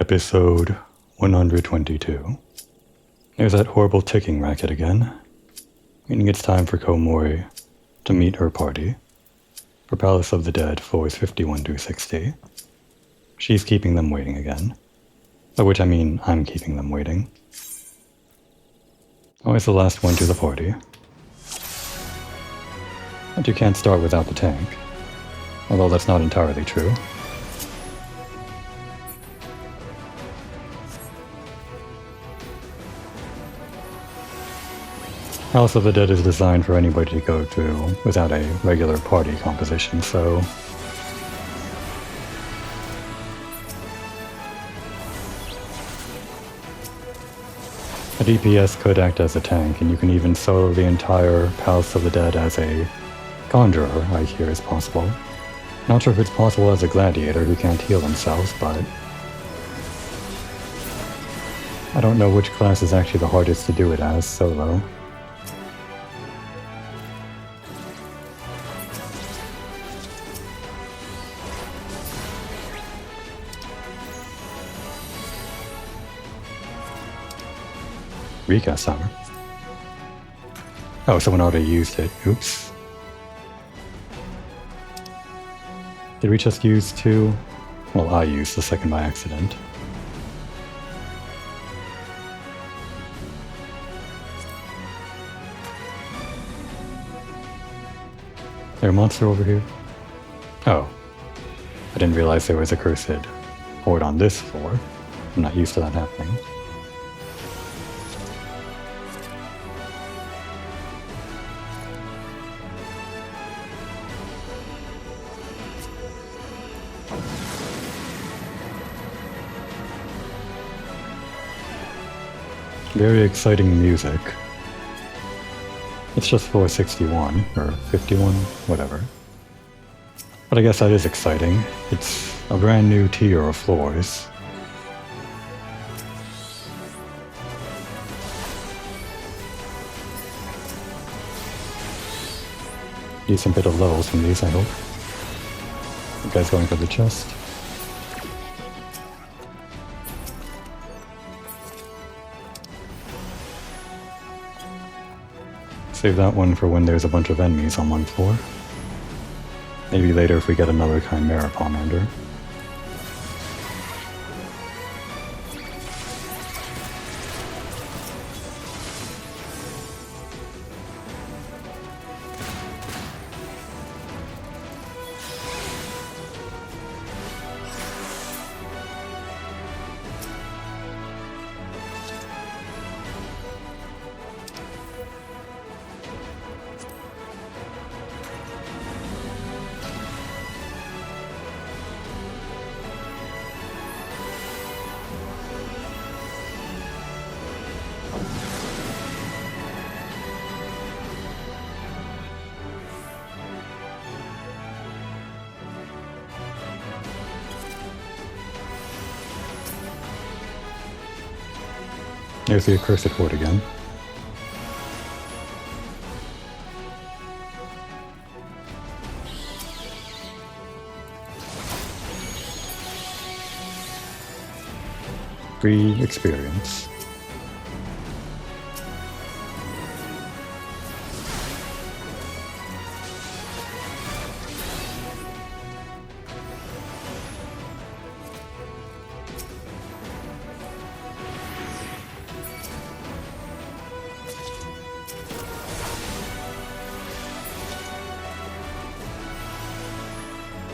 Episode 122. There's that horrible ticking racket again, meaning it's time for Komori to meet her party. For Palace of the Dead, floors 51 to 60. She's keeping them waiting again. By which I mean, I'm keeping them waiting. Always the last one to the party. But you can't start without the tank. Although that's not entirely true. House of the Dead is designed for anybody to go to without a regular party composition, so... a DPS could act as a tank, and you can even solo the entire House of the Dead as a Conjurer, I hear is possible. Not sure if it's possible as a Gladiator who can't heal themselves, but... I don't know which class is actually the hardest to do it as solo. Recast hammer. Oh, someone already used it. Oops. Did we just use two? Well, I used the second by accident. Is there a monster over here? Oh. I didn't realize there was a cursed horde on this floor. I'm not used to that happening. Very exciting music. It's just floor 61, or 51, whatever. But I guess that is exciting. It's a brand new tier of floors. Decent bit of levels from these, I hope. You guys going for the chest? Save that one for when there's a bunch of enemies on one floor. Maybe later if we get another Chimera Pomander. There's the accursed horde again. Free experience.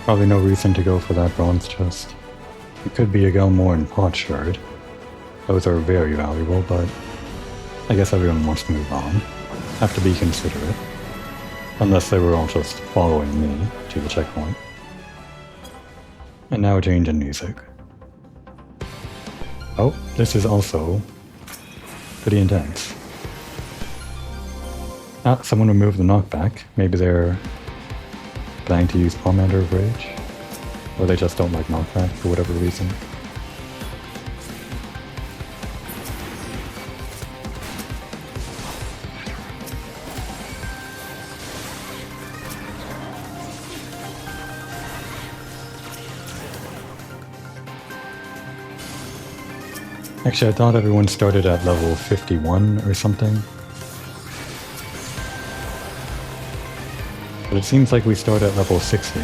Probably no reason to go for that bronze chest. It could be a Gelmorn potsherd. Those are very valuable, but I guess everyone wants to move on. Have to be considerate. Unless they were all just following me to the checkpoint. And now a change in music. Oh, this is also pretty intense. Ah, someone removed the knockback. Maybe they're planning to use Pomander of Rage? Or they just don't like knockback for whatever reason. Actually, I thought everyone started at level 51 or something. But it seems like we start at level 60.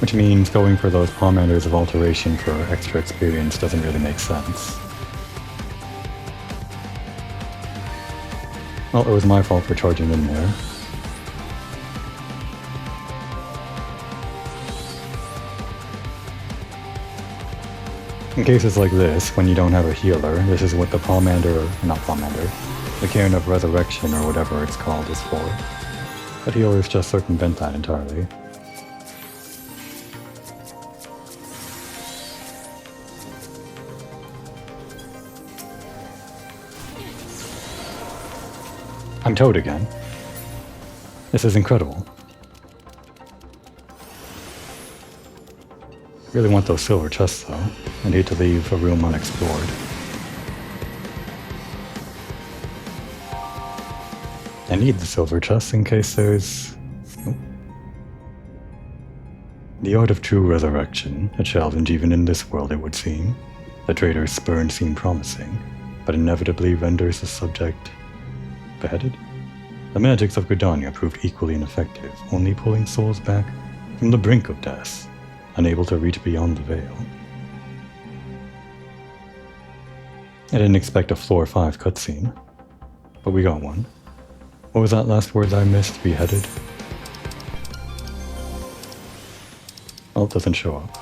Which means going for those Pomanders of Alteration for extra experience doesn't really make sense. Well, it was my fault for charging in there. In cases like this, when you don't have a healer, this is what the Pomander, not Pomander, the Cairn of Resurrection or whatever it's called is for. But healers just circumvent that entirely. I'm Toad again. This is incredible. Really want those silver chests though. I hate to leave a room unexplored. I need the silver chests in case there's... Oh. The art of true resurrection, a challenge even in this world it would seem. The traitor's spurn seemed promising, but inevitably renders the subject beheaded? The magics of Gridania proved equally ineffective, only pulling souls back from the brink of death, unable to reach beyond the veil. I didn't expect a floor 5 cutscene, but we got one. What was that last word I missed? Beheaded? Oh, it doesn't show up.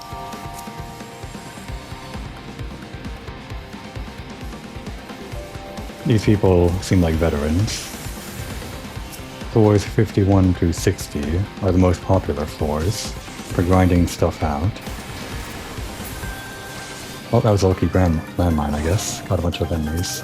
These people seem like veterans. Floors 51 through 60 are the most popular floors for grinding stuff out. Well, that was a lucky landmine, I guess. Got a bunch of enemies.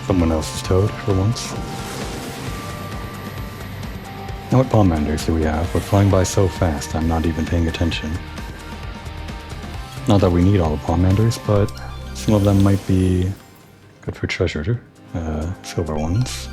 Someone else's Toad, for once. Now what Pomanders do we have? We're flying by so fast, I'm not even paying attention. Not that we need all the Pomanders, but some of them might be good for treasure, silver ones.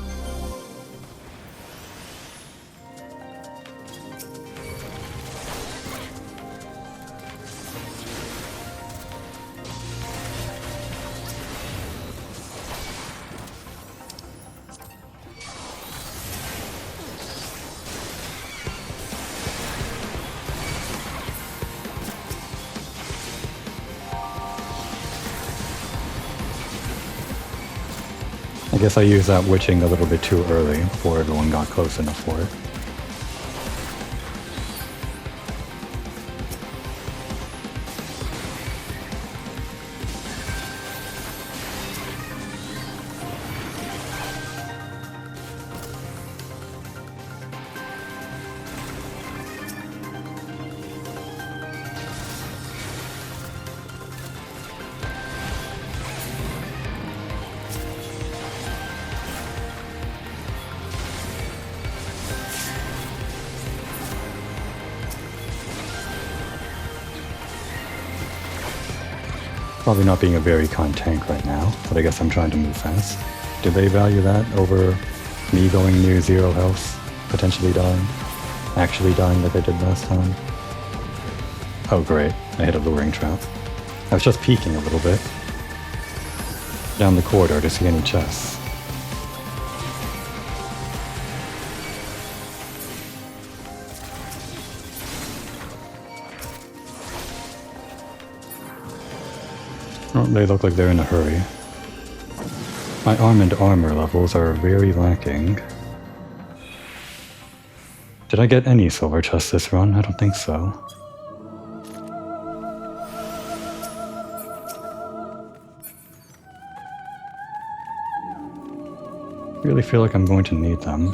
I guess I used that witching a little bit too early before everyone got close enough for it. Probably not being a very kind tank right now, but I guess I'm trying to move fast. Do they value that over me going near 0 health, potentially dying? Actually dying like I did last time? Oh great, I hit a luring trap. I was just peeking a little bit down the corridor to see any chests. Oh, they look like they're in a hurry. My arm and armor levels are very lacking. Did I get any silver chests this run? I don't think so. I really feel like I'm going to need them.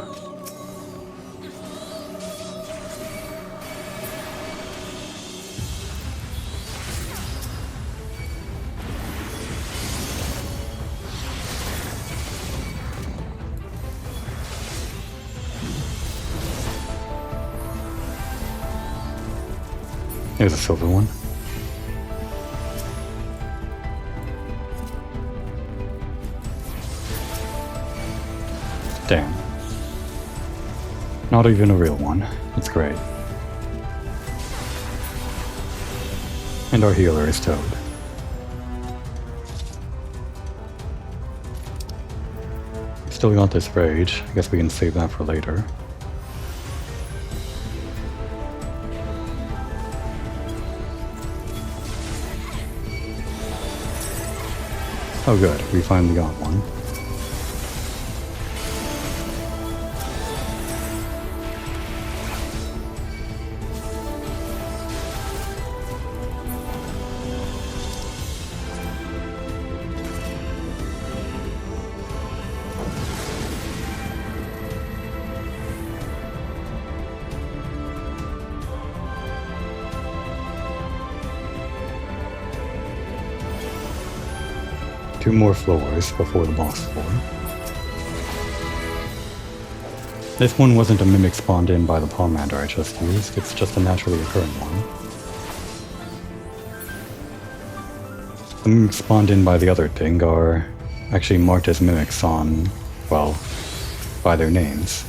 Here's a silver one. Damn. Not even a real one. It's great. And our healer is Toad. Still got this rage. I guess we can save that for later. Oh good, we finally got one. Two more floors before the boss floor. This one wasn't a mimic spawned in by the Pomander I just used, it's just a naturally occurring one. The mimics spawned in by the other thing are actually marked as mimics on, well, by their names.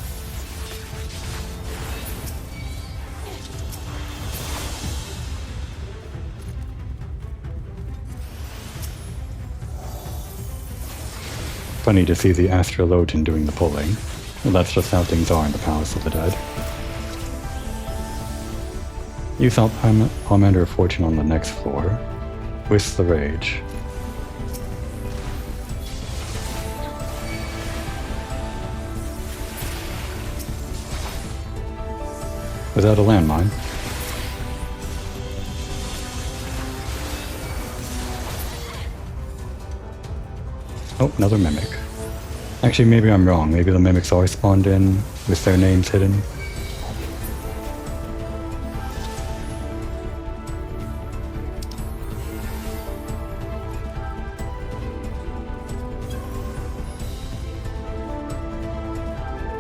Funny to see the astrologian doing the pulling. Well, that's just how things are in the Palace of the Dead. Use out Pomander of Fortune on the next floor. With the rage. Without a landmine. Oh, another mimic. Actually, maybe I'm wrong. Maybe the mimics are spawned in with their names hidden.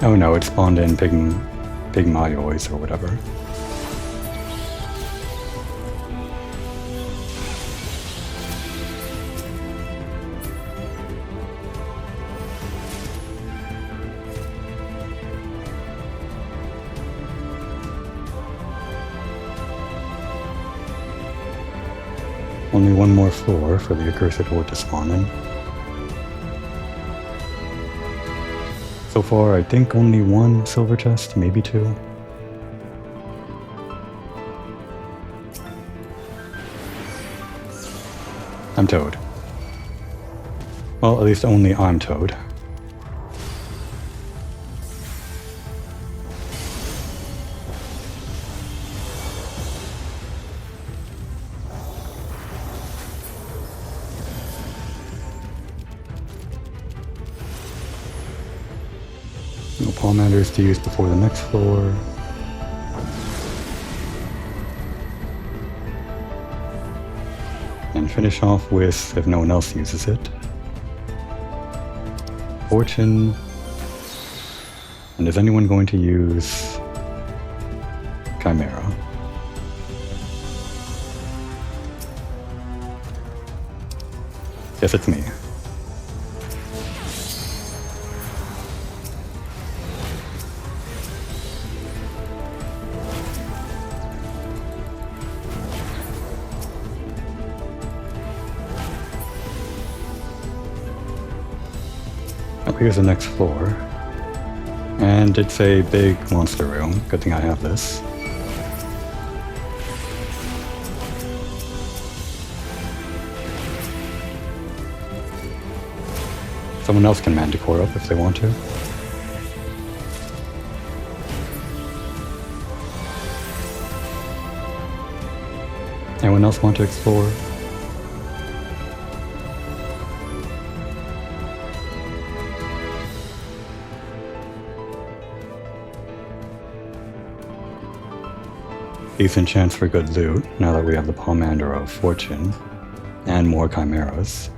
Oh no, it spawned in Pygmalios or whatever. Only one more floor for the accursed horde to spawn in. So far, I think only one silver chest, maybe two. I'm Toad. Well, at least only I'm Toad. No Pomanders to use before the next floor. And finish off with, if no one else uses it, Fortune. And is anyone going to use Chimera? Yes, it's me. Here's the next floor, and it's a big monster room. Good thing I have this. Someone else can manticore up if they want to. Anyone else want to explore? Decent chance for good loot, now that we have the Pomander of Fortune, and more Chimeras.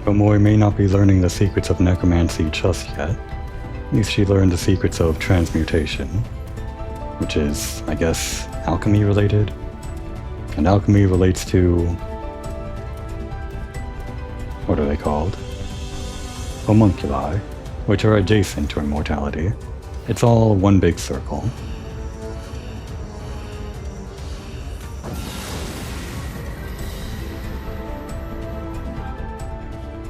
Komori may not be learning the secrets of necromancy just yet. At least she learned the secrets of transmutation, which is, I guess, alchemy related. And alchemy relates to... what are they called? Homunculi, which are adjacent to immortality. It's all one big circle.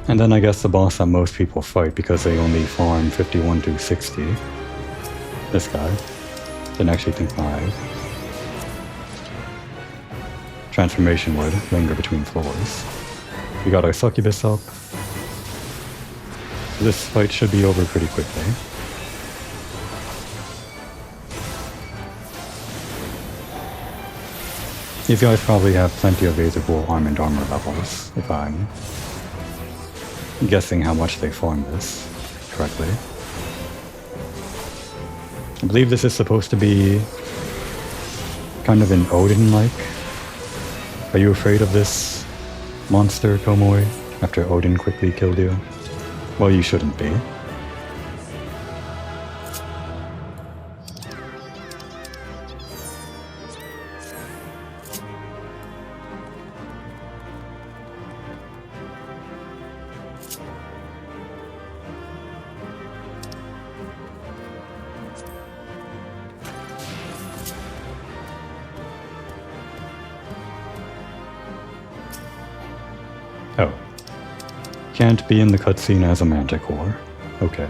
And then I guess the boss that most people fight because they only farm 51 to 60. This guy. Didn't actually think my transformation would linger between floors. We got our succubus up. This fight should be over pretty quickly. These guys probably have plenty of Aetherpool arm and armor levels, if I'm guessing how much they farm this correctly. I believe this is supposed to be kind of an Odin-like. Are you afraid of this monster, Komori, after Odin quickly killed you? Well, you shouldn't be. Oh. Can't be in the cutscene as a manticore. Okay.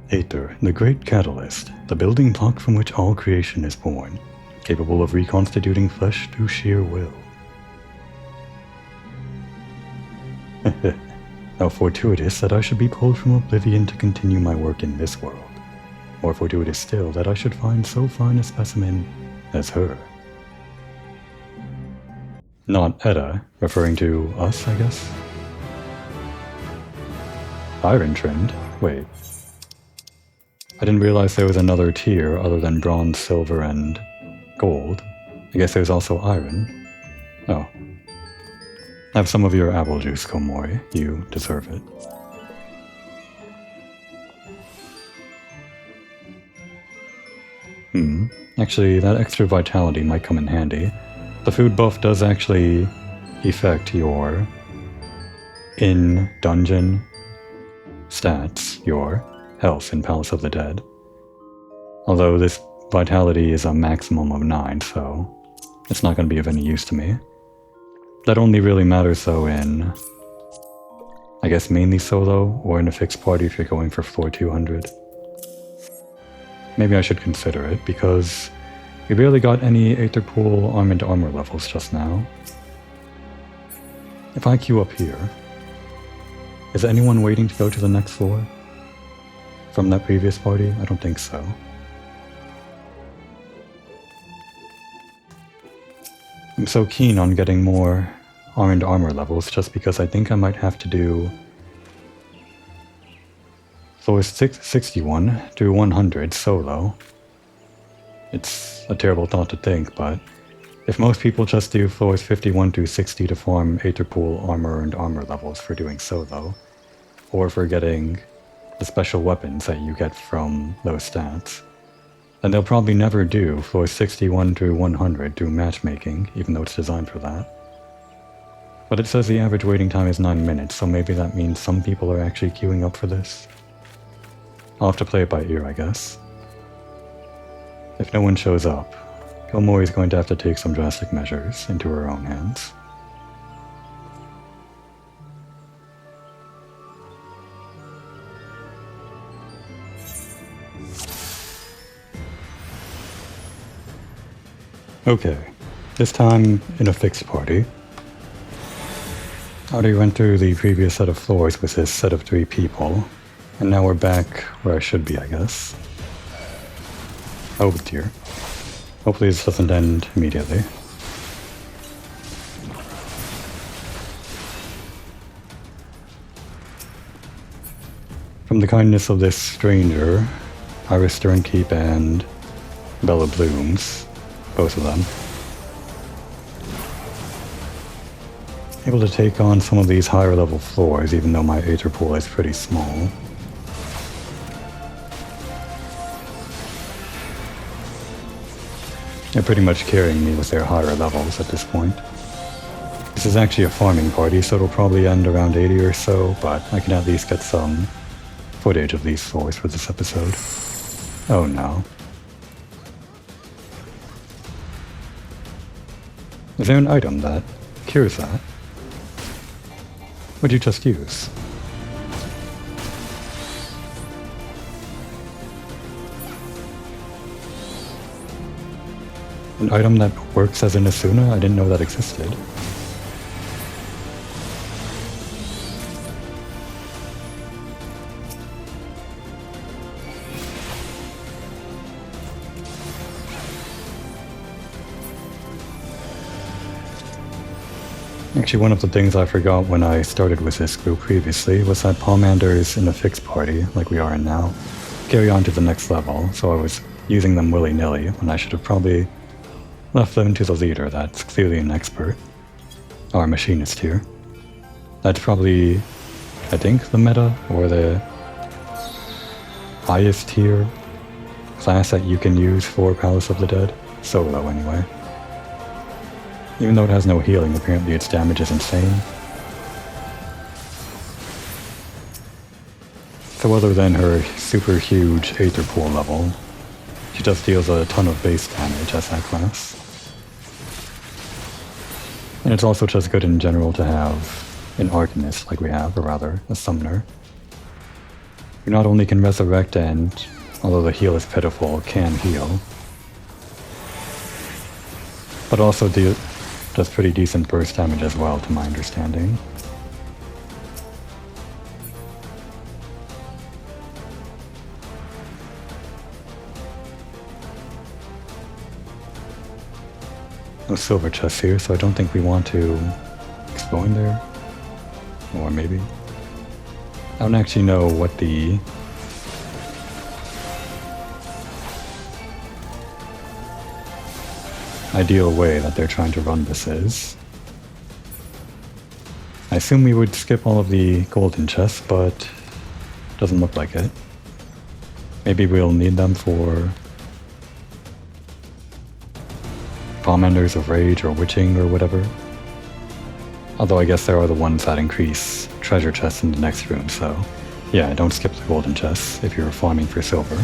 Aether, the great catalyst, the building block from which all creation is born, capable of reconstituting flesh through sheer will. How fortuitous that I should be pulled from oblivion to continue my work in this world. More fortuitous still that I should find so fine a specimen as her. Not Edda, referring to us, I guess? Iron trimmed? Wait. I didn't realize there was another tier other than bronze, silver, and gold. I guess there's also iron. Oh. Have some of your apple juice, Komori. You deserve it. Actually, that extra vitality might come in handy. The food buff does actually affect your in-dungeon stats, your health in Palace of the Dead. Although this vitality is a maximum of 9, so it's not going to be of any use to me. That only really matters though in, I guess, mainly solo, or in a fixed party if you're going for floor 200. Maybe I should consider it, because we barely got any Aetherpool armored armor levels just now. If I queue up here, is anyone waiting to go to the next floor? From that previous party? I don't think so. I'm so keen on getting more armored armor levels just because I think I might have to do floors 61 to 100 solo. It's a terrible thought to think, but if most people just do floors 51 to 60 to farm Aetherpool armor and armor levels for doing solo, or for getting the special weapons that you get from those stats, then they'll probably never do floors 61 to 100 through matchmaking, even though it's designed for that. But it says the average waiting time is 9 minutes, so maybe that means some people are actually queuing up for this. I'll have to play it by ear, I guess. If no one shows up, Komori's going to have to take some drastic measures into her own hands. Okay, this time in a fixed party. I already went through the previous set of floors with this set of 3 people, and now we're back where I should be, I guess. Oh dear. Hopefully this doesn't end immediately. From the kindness of this stranger, Iris Sternkeep and Bella Blooms, both of them, able to take on some of these higher level floors, even though my Aether pool is pretty small. They're pretty much carrying me with their higher levels at this point. This is actually a farming party, so it'll probably end around 80 or so, but I can at least get some footage of these floors for this episode. Oh no. Is there an item that cures that? What'd you just use? An item that works as an Asuna? I didn't know that existed. Actually, one of the things I forgot when I started with this group previously was that Pomanders in a fixed party, like we are in now, carry on to the next level, so I was using them willy-nilly when I should have probably left them to the leader that's clearly an expert. Our machinist here. That's probably, I think, the meta, or the highest tier class that you can use for Palace of the Dead. Solo, anyway. Even though it has no healing, apparently its damage is insane. So other than her super huge Aether pool level, she just deals a ton of base damage as that class. And it's also just good in general to have an Arcanist like we have, or rather, a Summoner. You not only can resurrect and, although the heal is pitiful, can heal, but also does pretty decent burst damage as well, to my understanding. No silver chests here, so I don't think we want to explore in there. Or maybe. I don't actually know what the ideal way that they're trying to run this is. I assume we would skip all of the golden chests, but doesn't look like it. Maybe we'll need them for Pomanders of Rage or Witching or whatever. Although I guess there are the ones that increase treasure chests in the next room, so yeah, don't skip the golden chests if you're farming for silver.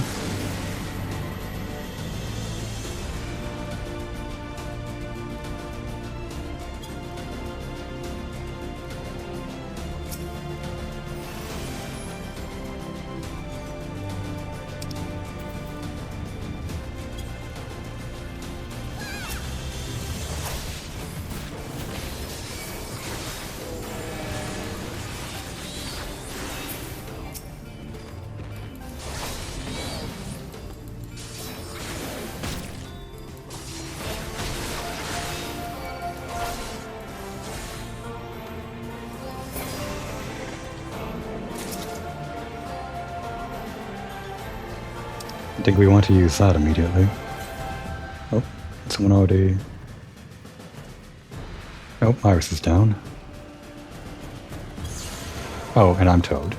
I think we want to use that immediately. Oh, someone already... Oh, Iris is down. Oh, and I'm Toad.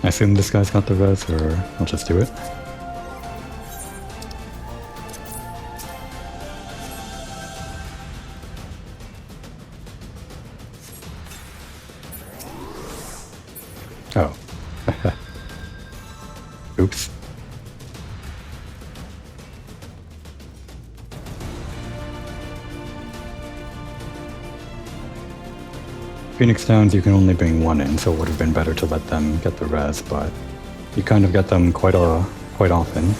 I assume this guy's got the res, or I'll just do it. Oh. Oops. Phoenix Downs you can only bring one in, so it would have been better to let them get the res, but you kind of get them quite often,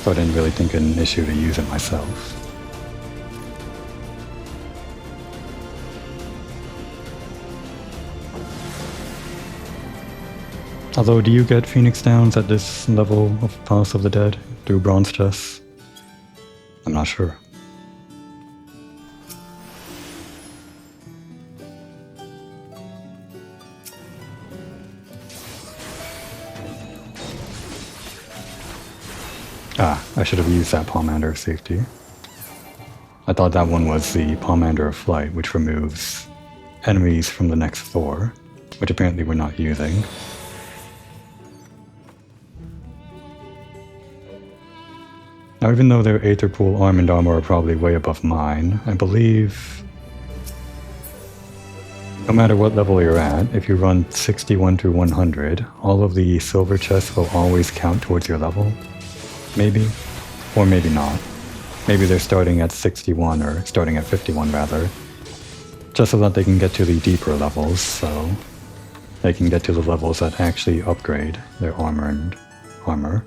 so I didn't really think an issue to use it myself. Although, do you get Phoenix Downs at this level of Palace of the Dead through bronze chests? I'm not sure. Ah, I should have used that Pomander of Safety. I thought that one was the Pomander of Flight, which removes enemies from the next floor, which apparently we're not using. Now, even though their Aether Pool Arm and Armor are probably way above mine, I believe no matter what level you're at, if you run 61 through 100, all of the silver chests will always count towards your level. Maybe, or maybe not. Maybe they're starting at 61, or starting at 51 rather, just so that they can get to the deeper levels, so they can get to the levels that actually upgrade their arm and armor.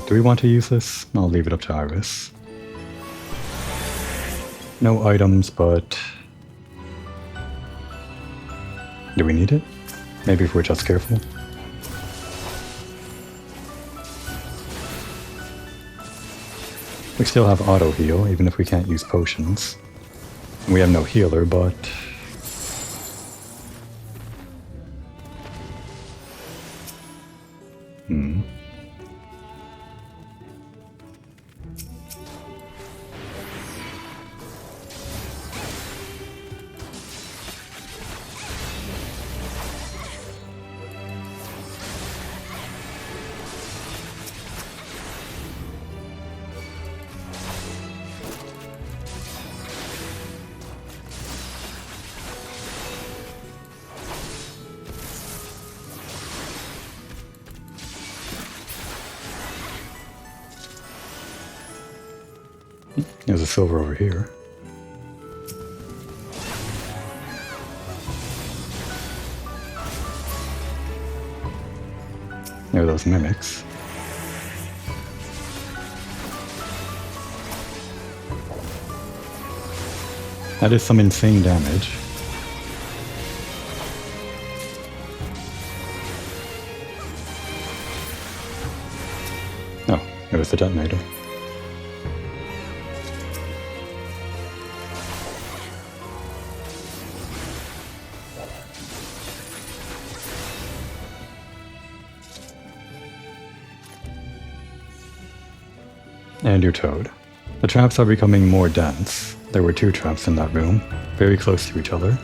Do we want to use this? I'll leave it up to Iris. No items, but... do we need it? Maybe if we're just careful. We still have auto heal, even if we can't use potions. We have no healer, but... there's a silver over here. There are those mimics. That is some insane damage. Oh, it was the detonator. And your toad. The traps are becoming more dense. There were 2 traps in that room, very close to each other.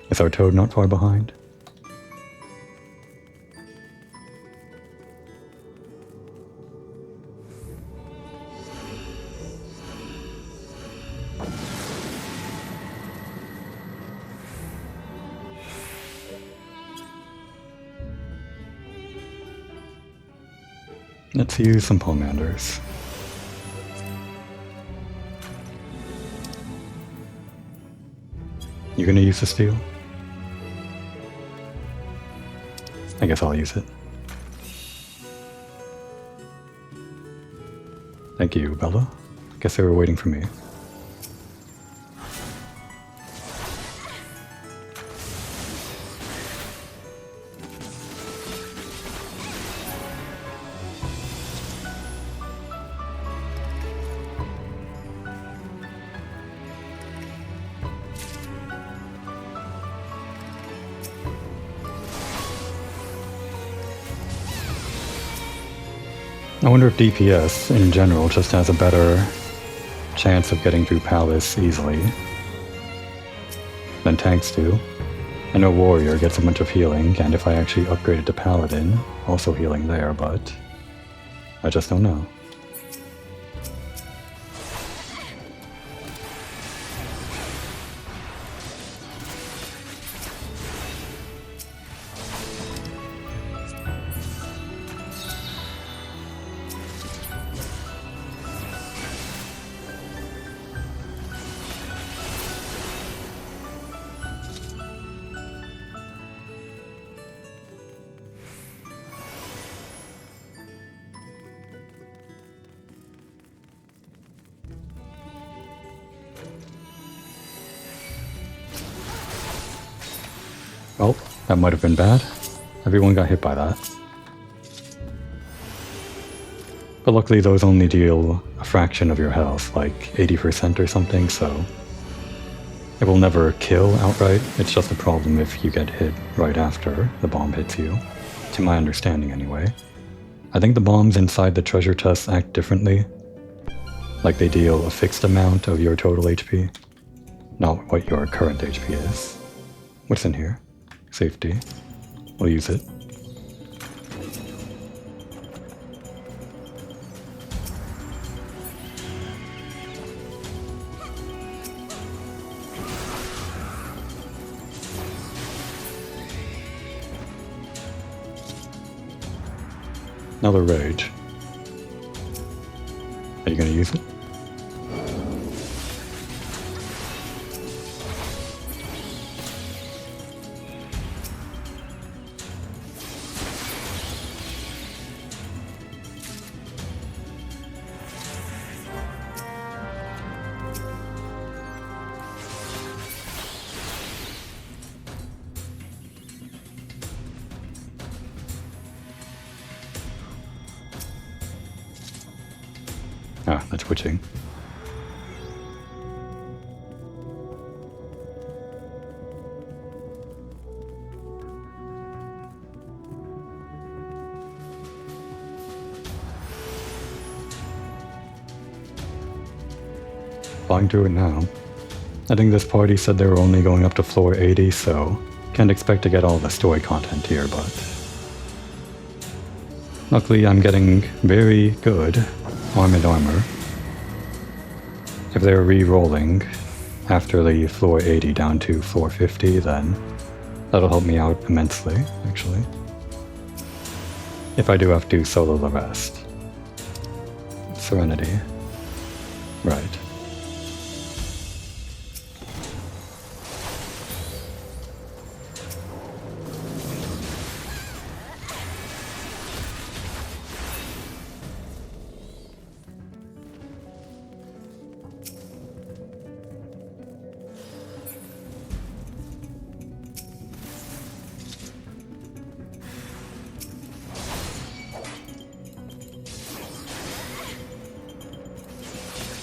Is our toad not far behind? Let's use some Pomanders. You gonna use the steel? I guess I'll use it. Thank you, Bella. Guess they were waiting for me. I wonder if DPS in general just has a better chance of getting through Palace easily than tanks do. I know Warrior gets a bunch of healing, and if I actually upgraded to Paladin, also healing there, but I just don't know. Well, that might have been bad. Everyone got hit by that. But luckily those only deal a fraction of your health, like 80% or something, so it will never kill outright. It's just a problem if you get hit right after the bomb hits you, to my understanding anyway. I think the bombs inside the treasure chests act differently. Like they deal a fixed amount of your total HP, not what your current HP is. What's in here? Safety. We'll use it. Another rage. Are you going to use it? Ah, that's twitching. Flying through it now. I think this party said they were only going up to floor 80, so can't expect to get all the story content here, but luckily I'm getting very good armored armor. If they're re-rolling after the floor 80 down to floor 50, then that'll help me out immensely, actually. If I do have to solo the rest. Serenity. Right.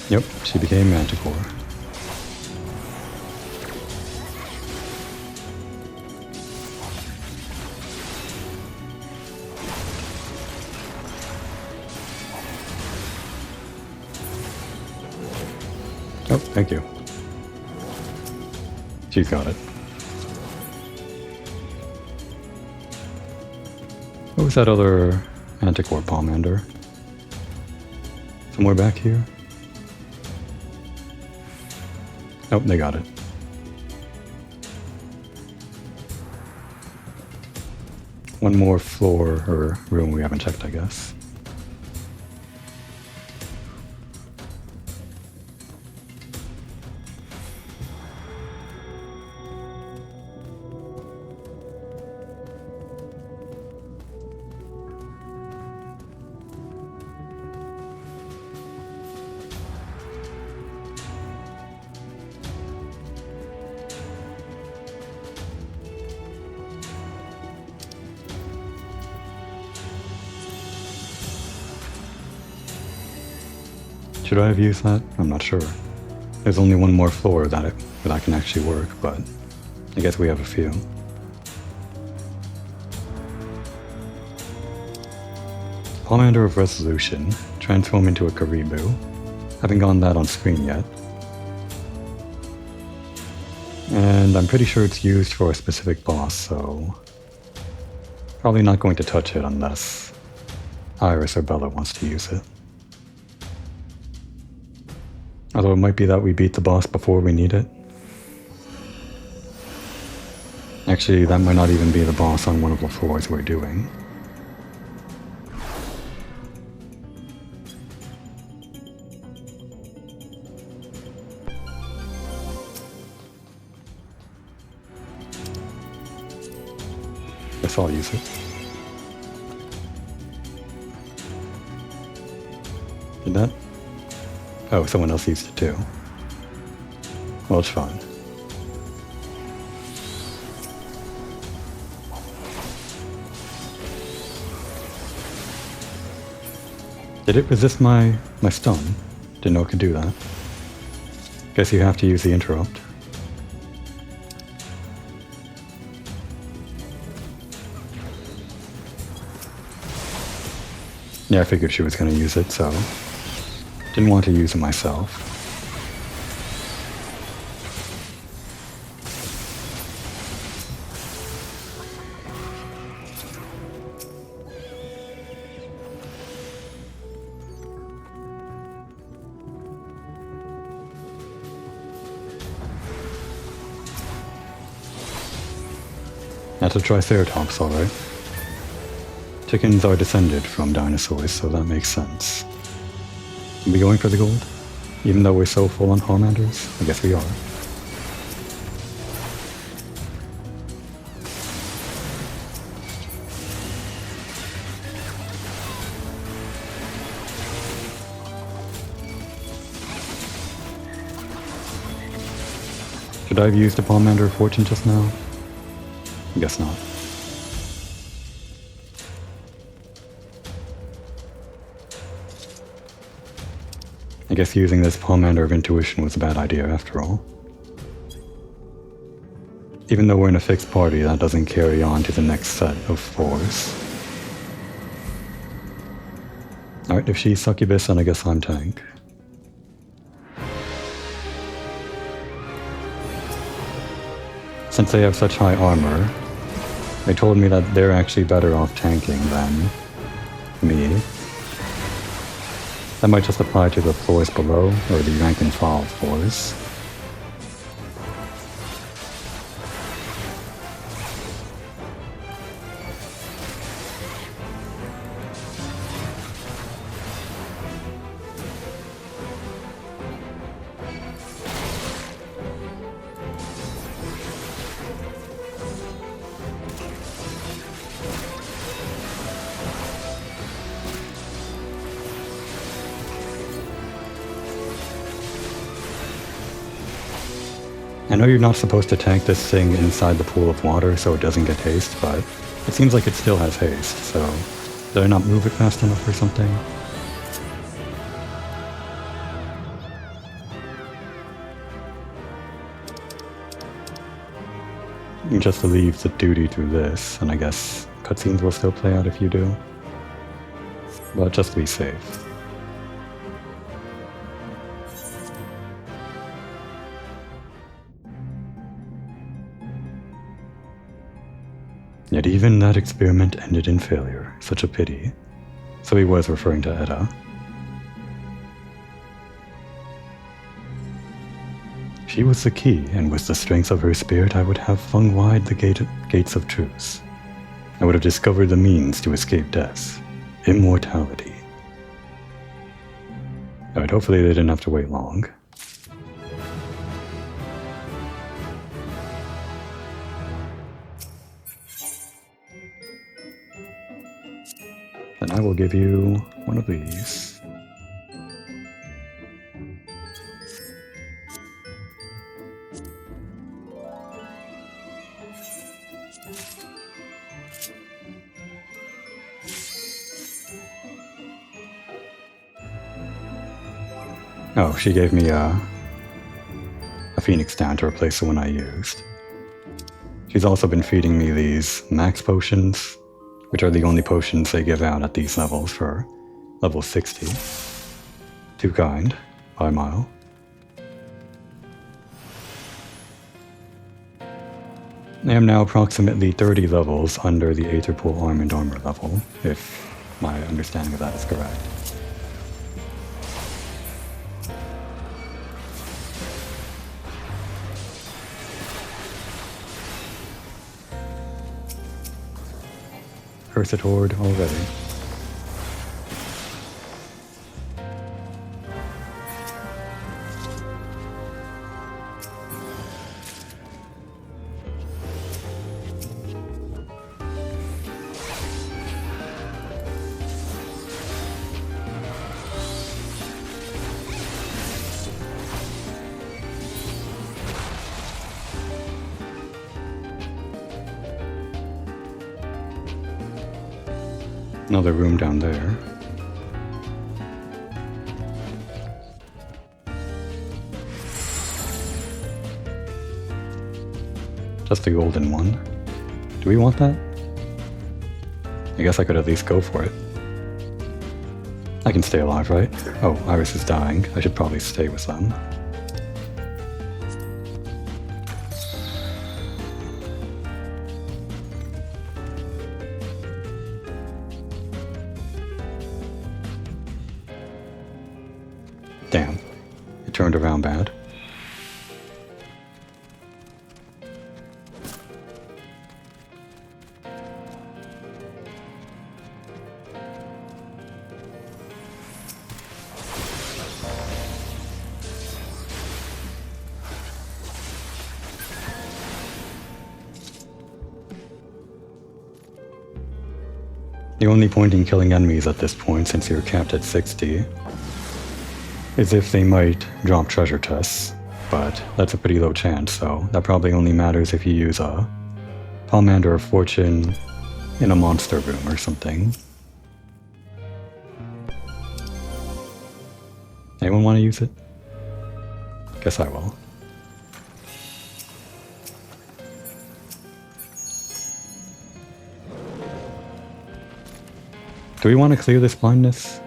Yep, she became Manticore. Oh, thank you. She's got it. What was that other Manticore Pomander? Somewhere back here? Nope, they got it. One more floor or room we haven't checked, I guess. Should I have used that? I'm not sure. There's only one more floor that I can actually work, but I guess we have a few. Pomander of Resolution, transform into a Caribou. Haven't gotten that on screen yet. And I'm pretty sure it's used for a specific boss, so probably not going to touch it unless Iris or Bella wants to use it. Although it might be that we beat the boss before we need it. Actually, that might not even be the boss on one of the floors we're doing. Guess I'll use it. Did that? Oh, someone else used it too. Well, it's fine. Did it resist my stun? Didn't know it could do that. Guess you have to use the interrupt. Yeah, I figured she was going to use it, so didn't want to use it myself. That's a Triceratops, alright. Chickens are descended from dinosaurs, so that makes sense. Are we going for the gold? Even though we're so full on Pomanders? I guess we are. Should I have used a Pomander of Fortune just now? I guess not. I guess using this Pomander of Intuition was a bad idea after all. Even though we're in a fixed party, that doesn't carry on to the next set of floors. Alright, if she's Succubus, then I guess I'm tank. Since they have such high armor, they told me that they're actually better off tanking than me. That might just apply to the floors below, or the rank and file floors. I know you're not supposed to tank this thing inside the pool of water so it doesn't get haste, but it seems like it still has haste, so did I not move it fast enough or something? You just leave the duty to this, and I guess cutscenes will still play out if you do. But just to be safe. Yet even that experiment ended in failure. Such a pity. So he was referring to Edda. She was the key, and with the strength of her spirit I would have flung wide the gates of truth. I would have discovered the means to escape death. Immortality. Alright, hopefully they didn't have to wait long. Then I will give you one of these. Oh, she gave me a Phoenix down to replace the one I used. She's also been feeding me these max potions which are the only potions they give out at these levels for level 60. Too kind, by a mile. I am now approximately 30 levels under the Aetherpool Arm & Armor level, if my understanding of that is correct. Cursed Horde already. Another room down there. Just a golden one. Do we want that? I guess I could at least go for it. I can stay alive, right? Oh, Iris is dying. I should probably stay with them. Damn. It turned around bad. The only point in killing enemies at this point, since you're capped at 60, is if they might drop treasure chests, but that's a pretty low chance, so that probably only matters if you use a Pomander of Fortune in a monster room or something. Anyone want to use it? Guess I will. Do we want to clear this blindness?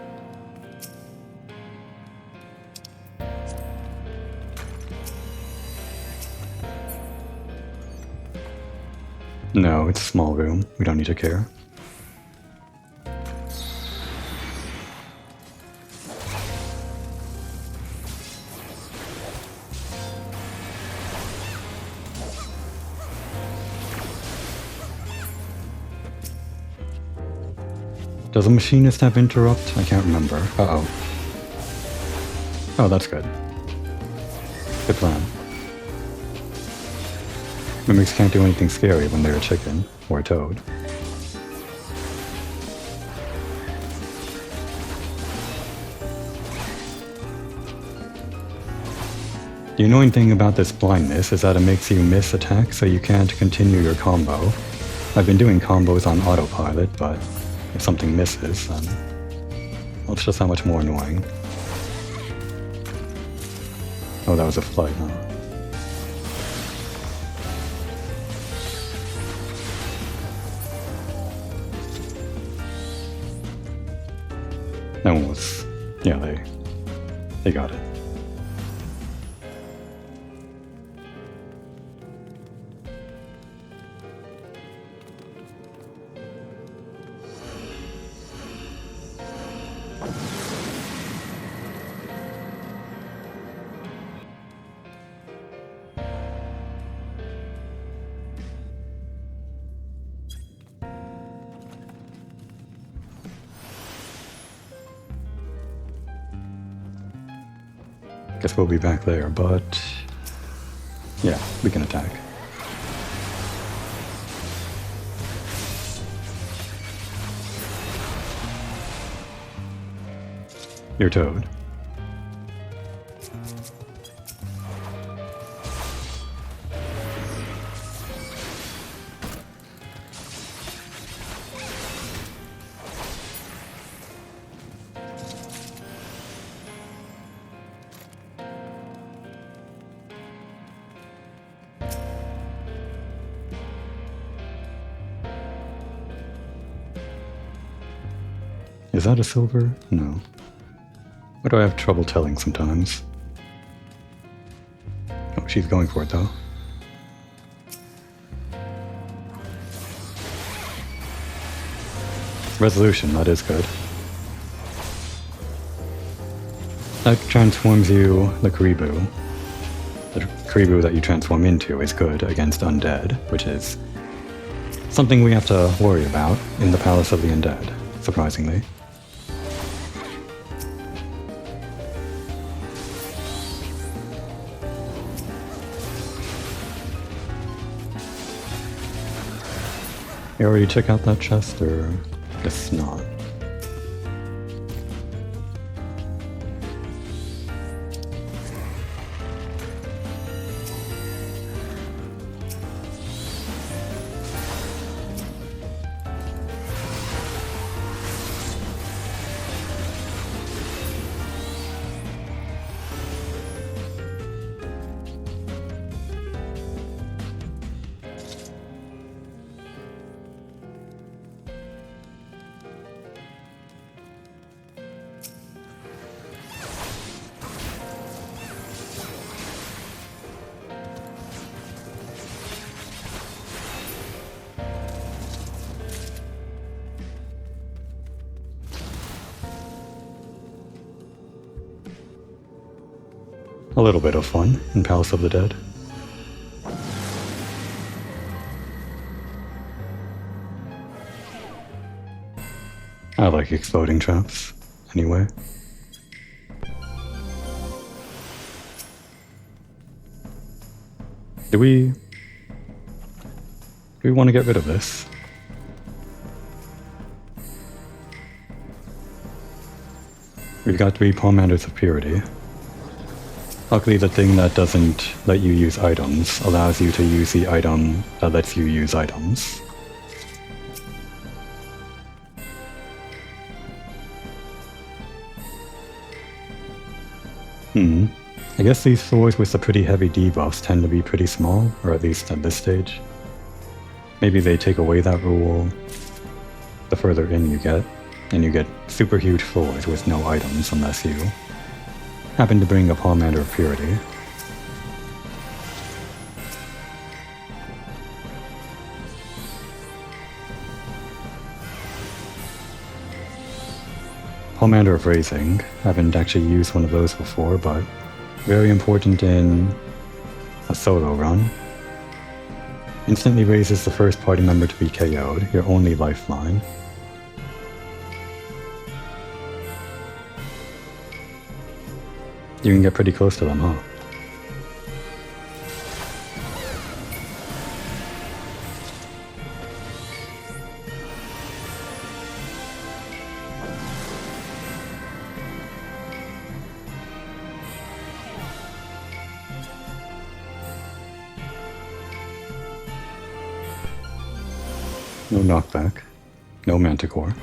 No, it's a small room. We don't need to care. Does a machinist have interrupt? I can't remember. Uh-oh. Oh, that's good. Good plan. Mimics can't do anything scary when they're a chicken or a toad. The annoying thing about this blindness is that it makes you miss attacks, so you can't continue your combo. I've been doing combos on autopilot, but if something misses, then well, it's just that much more annoying. Oh, that was a flight, huh? That one was... yeah, they got it. Guess we'll be back there, but yeah, we can attack. Your toad. Is that a silver? No. Why do I have trouble telling sometimes? Oh, she's going for it though. Resolution, that is good. That transforms you, the Karibu. The Karibu that you transform into is good against undead, which is something we have to worry about in the Palace of the Undead, surprisingly. You already check out that chest, or just not? A little bit of fun in Palace of the Dead. I like exploding traps, anyway. Do we want to get rid of this? We've got 3 Pomanders of Purity. Luckily, the thing that doesn't let you use items allows you to use the item that lets you use items. I guess these floors with the pretty heavy debuffs tend to be pretty small, or at least at this stage. Maybe they take away that rule the further in you get, and you get super huge floors with no items unless you happen to bring a Pomander of Purity. Pomander of Raising. Haven't actually used one of those before, but very important in a solo run. Instantly raises the first party member to be KO'd, your only lifeline. You can get pretty close to them, huh? No knockback, no Manticore.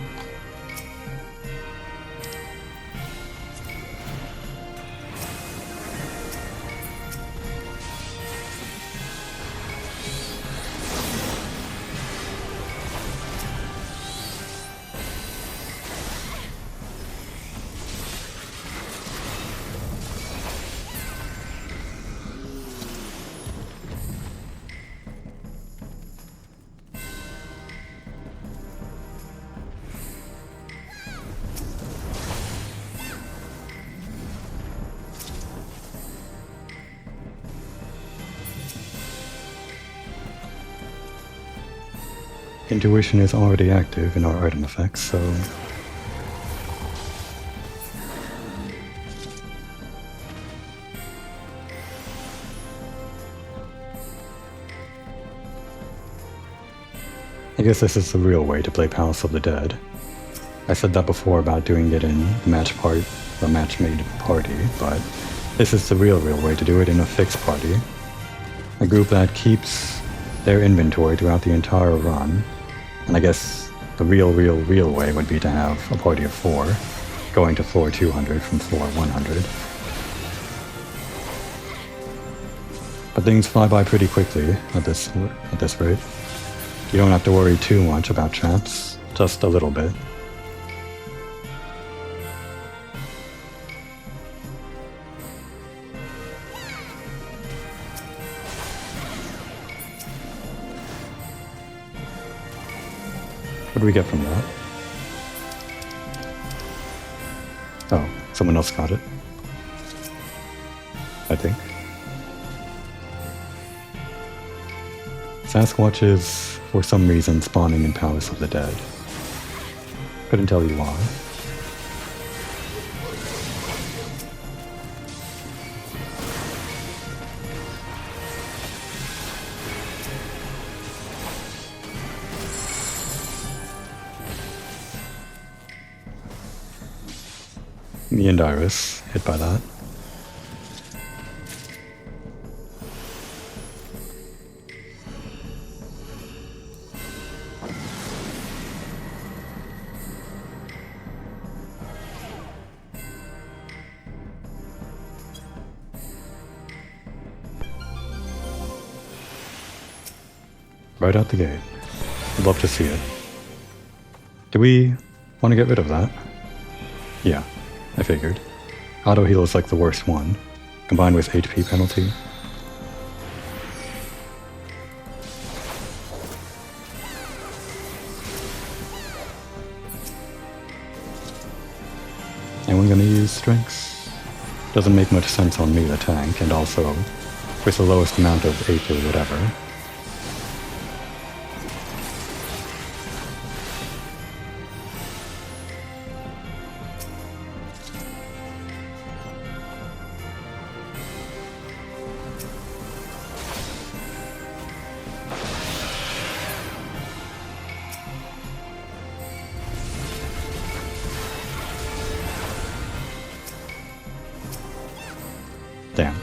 Intuition is already active in our item effects, so I guess this is the real way to play Palace of the Dead. I said that before about doing it in the match-made party, but this is the real way to do it in a fixed party. A group that keeps their inventory throughout the entire run. And I guess the real way would be to have a party of 4 going to floor 200 from floor 100. But things fly by pretty quickly at this rate. You don't have to worry too much about traps, just a little bit. What do we get from that? Oh, someone else got it. I think. Sasquatches, for some reason, spawning in Palace of the Dead. Couldn't tell you why. Me and Iris hit by that. Right out the gate. I'd love to see it. Do we want to get rid of that? Yeah, I figured. Auto heal is like the worst one, combined with HP penalty. And we're gonna use strengths. Doesn't make much sense on me, the tank, and also with the lowest amount of AP or whatever. Damn.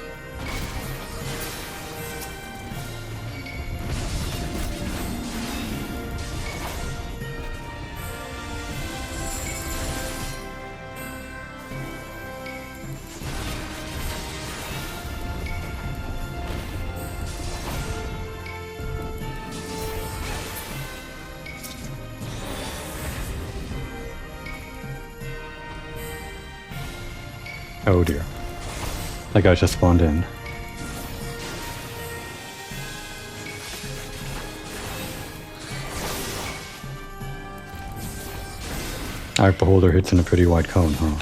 Oh dear. That guy just spawned in. Arc Beholder hits in a pretty wide cone, huh?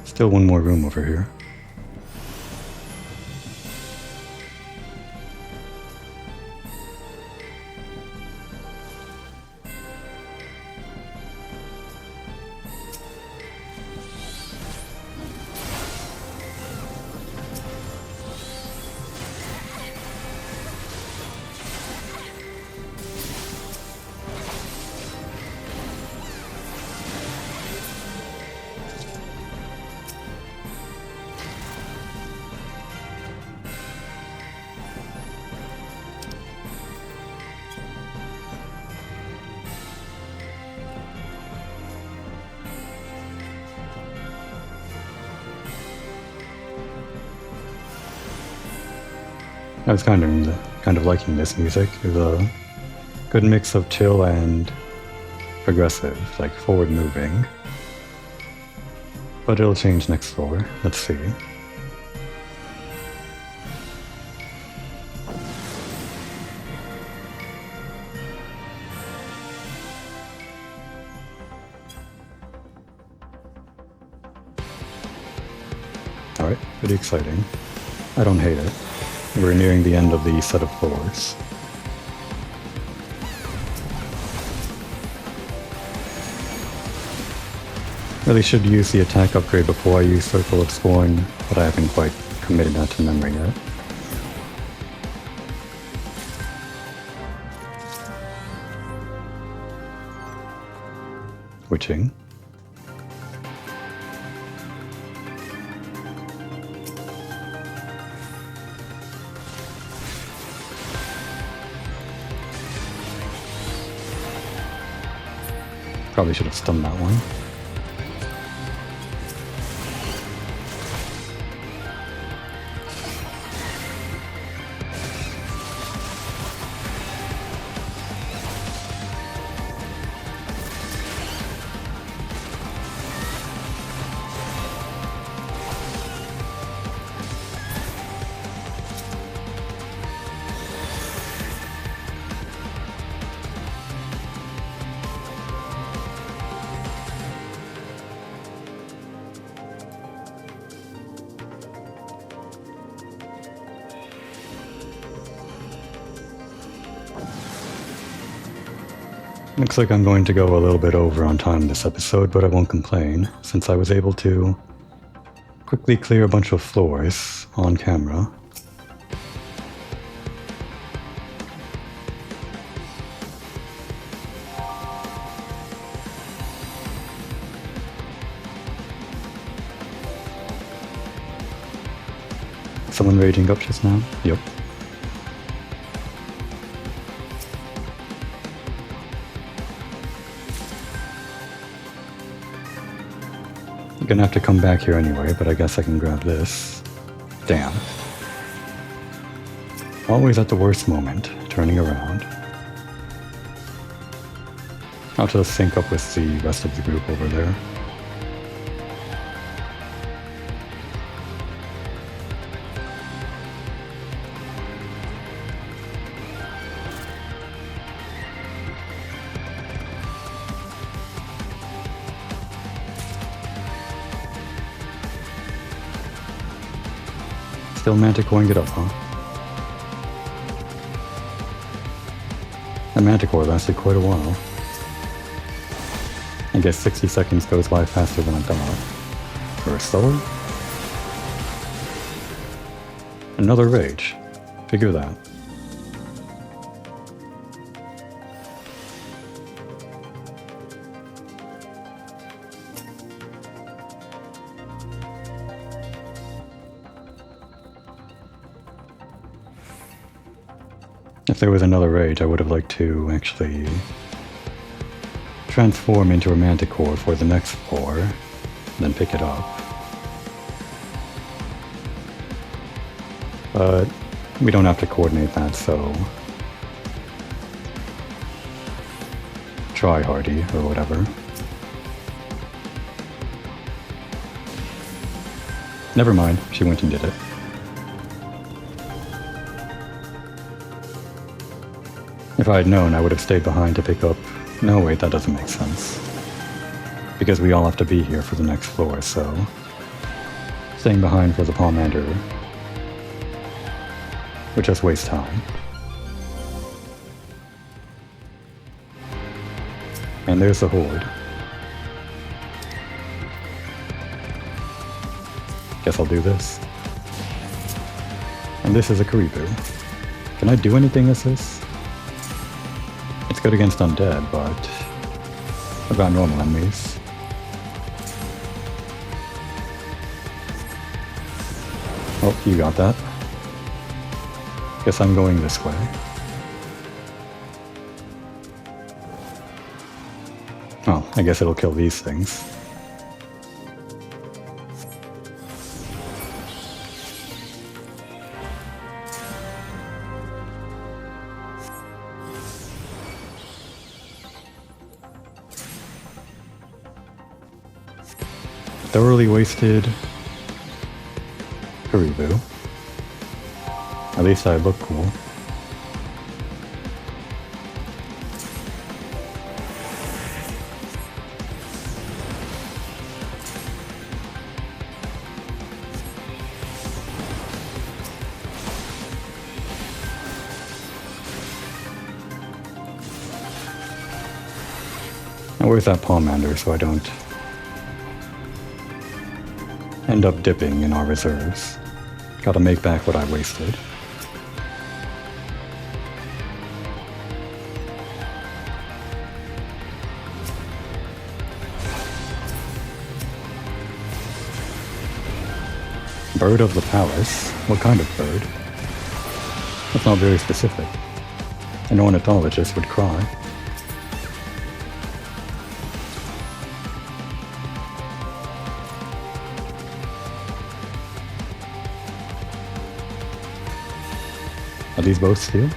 Still one more room over here. I was kind of liking this music. It was a good mix of chill and progressive, like forward moving. But it'll change next floor. Let's see. Alright, pretty exciting. I don't hate it. We're nearing the end of the set of floors. Really should use the attack upgrade before I use Circle of Scorn, but I haven't quite committed that to memory yet. Witching. Probably should have stunned that one. Looks like I'm going to go a little bit over on time this episode, but I won't complain, since I was able to quickly clear a bunch of floors on camera. Someone raging up just now? Yep. I'm gonna have to come back here anyway, but I guess I can grab this. Damn. Always at the worst moment, turning around. I'll just sync up with the rest of the group over there. Still manticoring it up, huh? That manticore lasted quite a while. I guess 60 seconds goes by faster than I thought. Or slower? Another rage. Figure that. If there was another rage, I would have liked to actually transform into a manticore for the next floor, then pick it up. But we don't have to coordinate that, so try hardy or whatever. Never mind, she went and did it. If I had known, I would have stayed behind to pick up... No, wait, that doesn't make sense. Because we all have to be here for the next floor, so... Staying behind for the Pomander would just waste time. And there's the horde. Guess I'll do this. And this is a Karibu. Can I do anything as this? It's good against undead, but what about normal enemies? Oh, you got that. Guess I'm going this way. Oh, I guess it'll kill these things. Thoroughly wasted Karibu. At least I look cool. Now where's that Pomander so I don't end up dipping in our reserves? Gotta make back what I wasted. Bird of the palace? What kind of bird? That's not very specific. An ornithologist would cry. Are these both steel?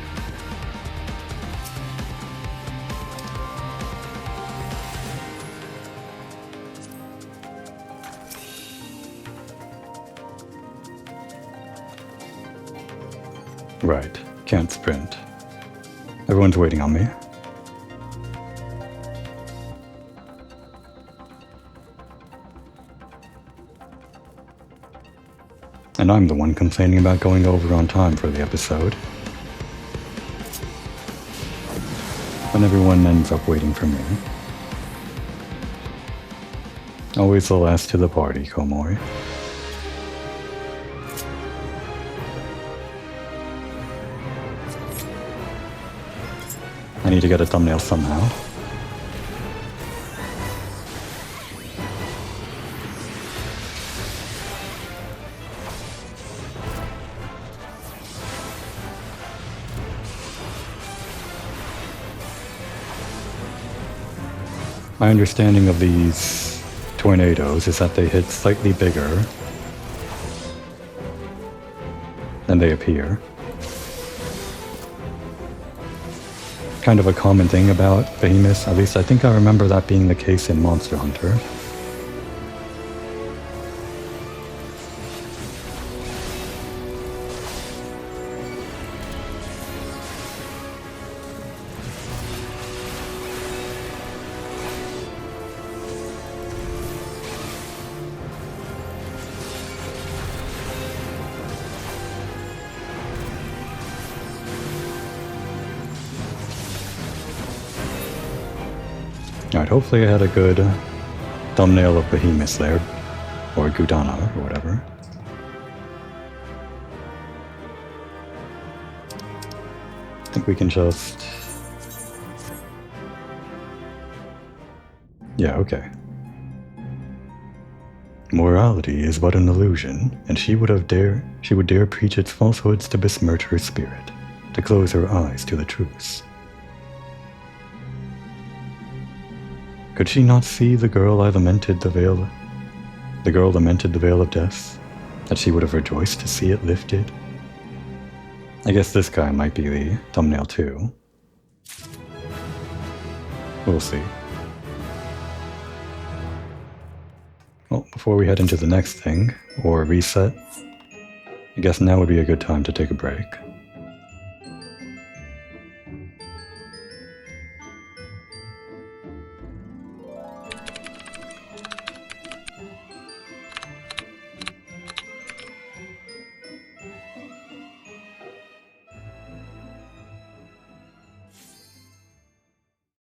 Right, can't sprint. Everyone's waiting on me. And I'm the one complaining about going over on time for the episode. and everyone ends up waiting for me. Always the last to the party, Komori. I need to get a thumbnail somehow. My understanding of these tornadoes is that they hit slightly bigger than they appear. Kind of a common thing about behemoths, at least I think I remember that being the case in Monster Hunter. Alright, hopefully I had a good thumbnail of behemoths there, or Gudana, or whatever. I think we can just... Yeah, okay. Morality is but an illusion, and she would dare preach its falsehoods to besmirch her spirit, to close her eyes to the truths. Could she not see the girl lamented the veil of death, that she would have rejoiced to see it lifted? I guess this guy might be the thumbnail too. We'll see. Well, before we head into the next thing, or reset, I guess now would be a good time to take a break.